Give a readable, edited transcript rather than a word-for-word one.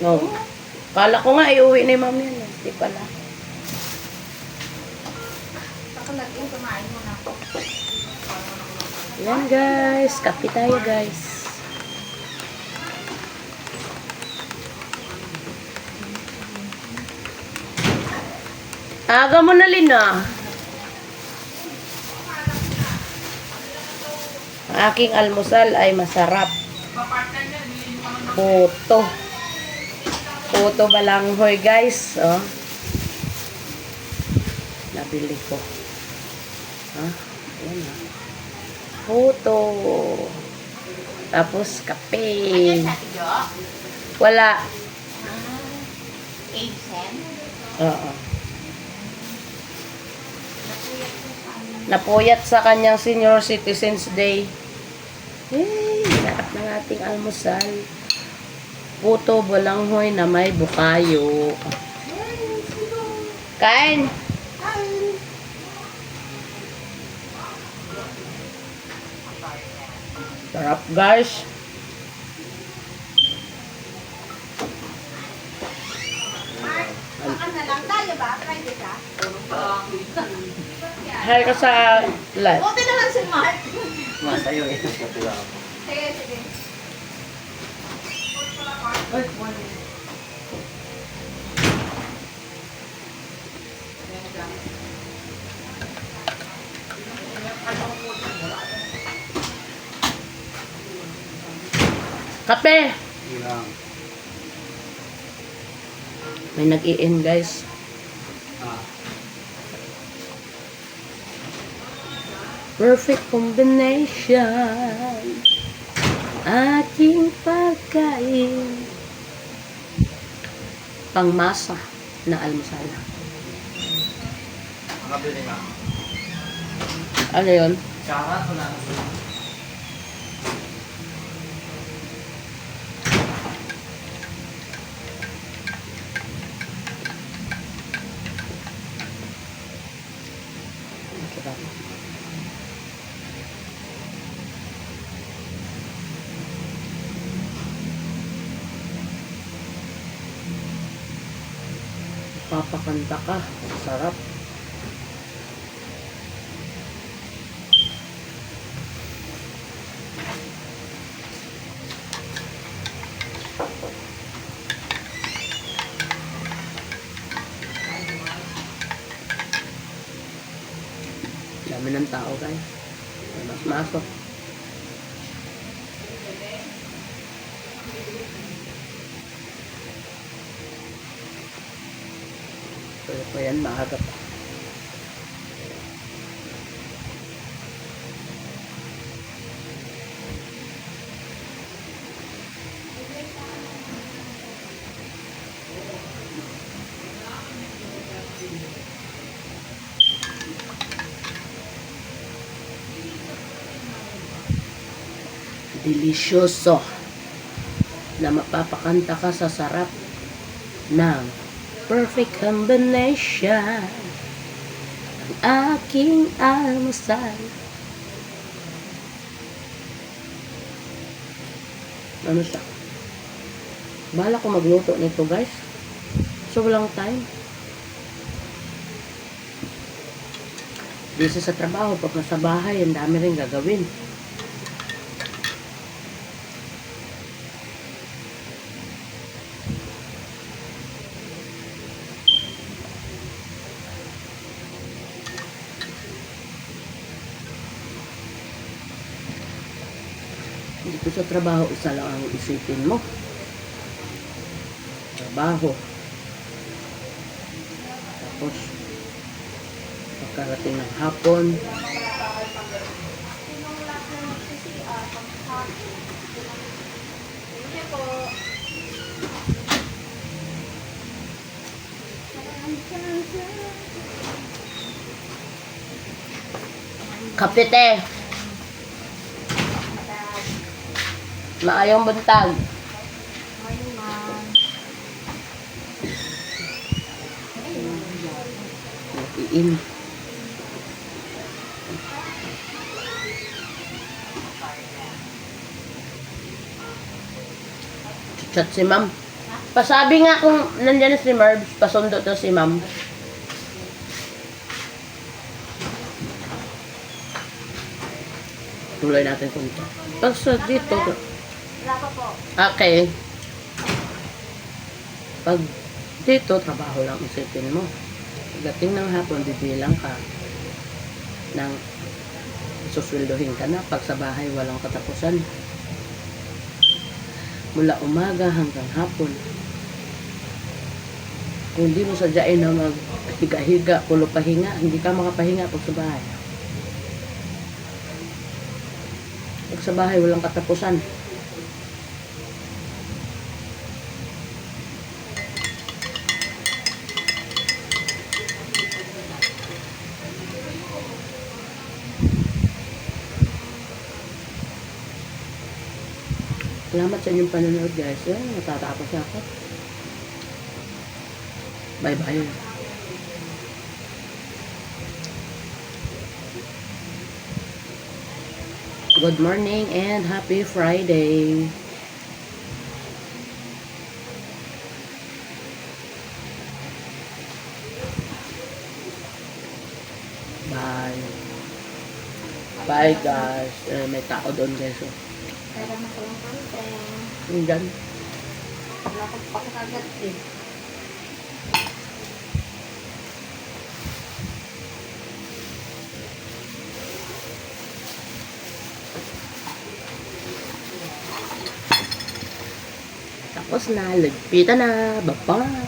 No. Kala ko nga, iuwi ni ma'am yan. Di pala. Yan guys. Kape tayo guys. Aga mo na, Lina. Ang aking almusal ay masarap. Puto. Puto balanghoy, guys. Oh. Nabili ko. Ha? Ayan na. Puto. Tapos, kape. Wala. Oo. Napuyat sa kanyang Senior Citizens Day. Hey, sarap ng ating almusal. Puto balanghoy na may bukayo. Kain! Sarap guys. Makan na lang tayo ba? Friday ka? Hay ka sa live. Buti na lang si Mark. Masayo eh. Sige, sige. Kape! Ilang. May nag-i-in guys. Perfect combination. Aking pagkain. Pangmasa na almusal. Makabili nga. Ano yun? Karat o na? Papakanta ka. Sarap. Dami ng tao guys. Mas masok. Pero po yan, maaga pa. Delisyoso na mapapakanta ka sa sarap ng perfect combination ang aking almusal. Ano siya? Bahala ko magluto nito guys. So walang time. Busy sa trabaho. Pag nasa bahay, ang dami rin gagawin. Dito sa trabaho, isa lang ang isipin mo. Trabaho. Tapos, pagkarating ng hapon, kapite. Maayong buntag. Morning, ma'am. Iin. Chat si ma'am. Pasabi nga kung nandiyan na si Marbs, pasundo to si ma'am. Tuloy natin kung ito. Pag sa dito, Wala pa po. okay. Pag dito, trabaho lang isipin mo. Pagdating ng hapon, bibilang ka ng susweldohin ka na. Pag sa bahay, walang katapusan. Mula umaga hanggang hapon. Kung hindi mo sadyain na maghiga-higa, pulo pahinga, hindi ka makapahinga pag sa bahay. Pag sa bahay, walang katapusan. Salamat sa inyong panonood, guys. Yan, natatapos na ako. Bye-bye. Good morning and happy Friday. Bye. Bye, guys. May tao doon, guys. Oh. Pero makulang konti. Yung dyan. Wala ko pa kagad eh. Tapos na. Lagpitan na. Bye-bye.